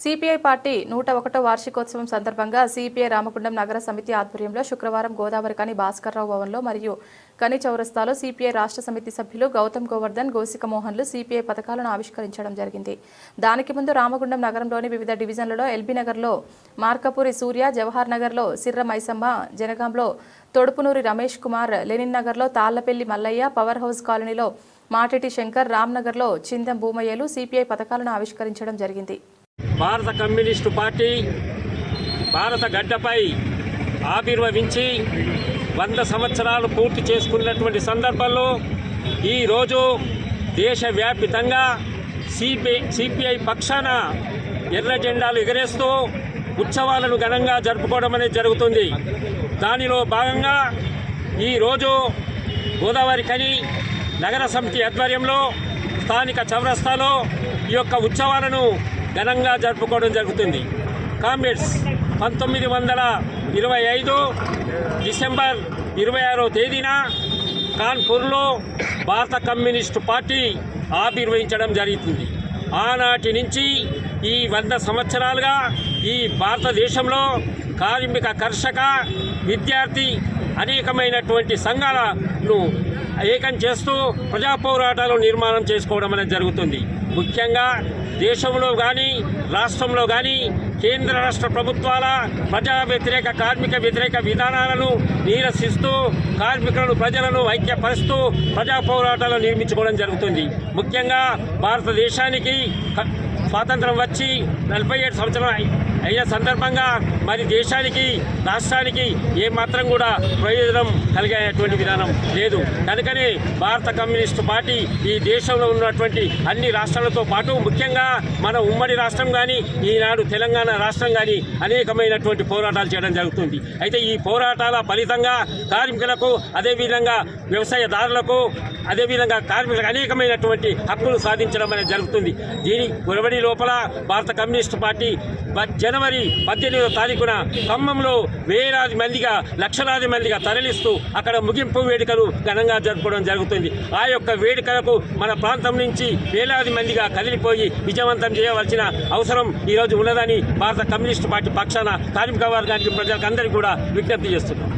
CPI party 101వ వార్షికోత్సవం సందర్భంగా CPI Ramagundam నగర సమితి ఆధ్వర్యంలో శుక్రవారం గోదావరి కని భాస్కర్రావు భవన్లో మరియు కని చౌరస్తాలో సిపిఐ రాష్ట్ర సమితి సభ్యులు గౌతమ్ గోవర్ధన్, గోసిక మోహన్లు సిపిఐ పథకాలను ఆవిష్కరించడం జరిగింది. దానికి ముందు రామగుండం నగరంలోని వివిధ డివిజన్లలో ఎల్బీ నగర్లో మార్కపూరి సూర్య, జవహర్ నగర్లో సిర్ర మైసమ్మ, జనగాంలో తొడుపునూరి రమేష్ కుమార్, లెనిన్ నగర్లో తాళ్లపల్లి మల్లయ్య, పవర్ హౌస్ కాలనీలో మాటిటి శంకర్, రామ్ నగర్లో చిందం భూమయ్యలు సిపిఐ పథకాలను ఆవిష్కరించడం జరిగింది. భారత కమ్యూనిస్టు పార్టీ భారత గడ్డపై ఆవిర్భవించి 100 సంవత్సరాలు పూర్తి చేసుకున్నటువంటి సందర్భంలో ఈరోజు దేశవ్యాప్తంగా సిపిఐ పక్షాన ఎర్ర జెండాలు ఎగరేస్తూ ఉత్సవాలను ఘనంగా జరుపుకోవడం అనేది జరుగుతుంది. దానిలో భాగంగా ఈరోజు గోదావరి కని నగర సమితి ఆధ్వర్యంలో స్థానిక చౌరస్తాలో ఈ యొక్క ఉత్సవాలను ఘనంగా జరుపుకోవడం జరుగుతుంది. కామ్రేడ్స్ 1925 డిసెంబర్ 26వ తేదీన కాన్పూర్లో భారత కమ్యూనిస్టు పార్టీ ఆవిర్భవించడం జరుగుతుంది. ఆనాటి నుంచి ఈ 100 సంవత్సరాలుగా ఈ భారతదేశంలో కార్మిక, కర్షక, విద్యార్థి అనేకమైనటువంటి సంఘాలను ఏకం చేస్తూ ప్రజా పోరాటాలు నిర్మాణం చేసుకోవడం అనేది జరుగుతుంది. ముఖ్యంగా దేశంలో కానీ రాష్ట్రంలో కానీ కేంద్ర రాష్ట్ర ప్రభుత్వాల ప్రజా వ్యతిరేక, కార్మిక వ్యతిరేక విధానాలను నిరసిస్తూ కార్మికులను, ప్రజలను ఐక్యపరుస్తూ ప్రజా పోరాటాలు నిర్మించుకోవడం జరుగుతుంది. ముఖ్యంగా భారతదేశానికి స్వాతంత్రం వచ్చి 47 సంవత్సరాలు అయిన సందర్భంగా మరి దేశానికి, రాష్ట్రానికి ఏమాత్రం కూడా ప్రయోజనం కలిగేటువంటి విధానం లేదు. కనుకనే భారత కమ్యూనిస్టు పార్టీ ఈ దేశంలో ఉన్నటువంటి అన్ని రాష్ట్రాలతో పాటు ముఖ్యంగా మన ఉమ్మడి రాష్ట్రం కానీ, ఈనాడు తెలంగాణ రాష్ట్రం కానీ అనేకమైనటువంటి పోరాటాలు చేయడం జరుగుతుంది. అయితే ఈ పోరాటాల ఫలితంగా కార్మికులకు, అదేవిధంగా వ్యవసాయదారులకు, అదేవిధంగా కార్మికులకు అనేకమైనటువంటి హక్కులు సాధించడం అనేది జరుగుతుంది. దీని ఒరవడి లోపల భారత కమ్యూనిస్టు పార్టీ జనవరి 18వ తారీఖున ఖమ్మంలో వేలాది మందిగా, లక్షలాది మందిగా తరలిస్తూ అక్కడ ముగింపు వేడుకలు ఘనంగా జరుపుకోవడం జరుగుతుంది. ఆ యొక్క వేడుకలకు మన ప్రాంతం నుంచి వేలాది మందిగా కదిలిపోయి విజయవంతం చేయవలసిన అవసరం ఈరోజు ఉన్నదని భారత కమ్యూనిస్టు పార్టీ పక్షాన కార్మిక వర్గానికి, ప్రజలకు అందరికీ కూడా విజ్ఞప్తి చేస్తున్నాం.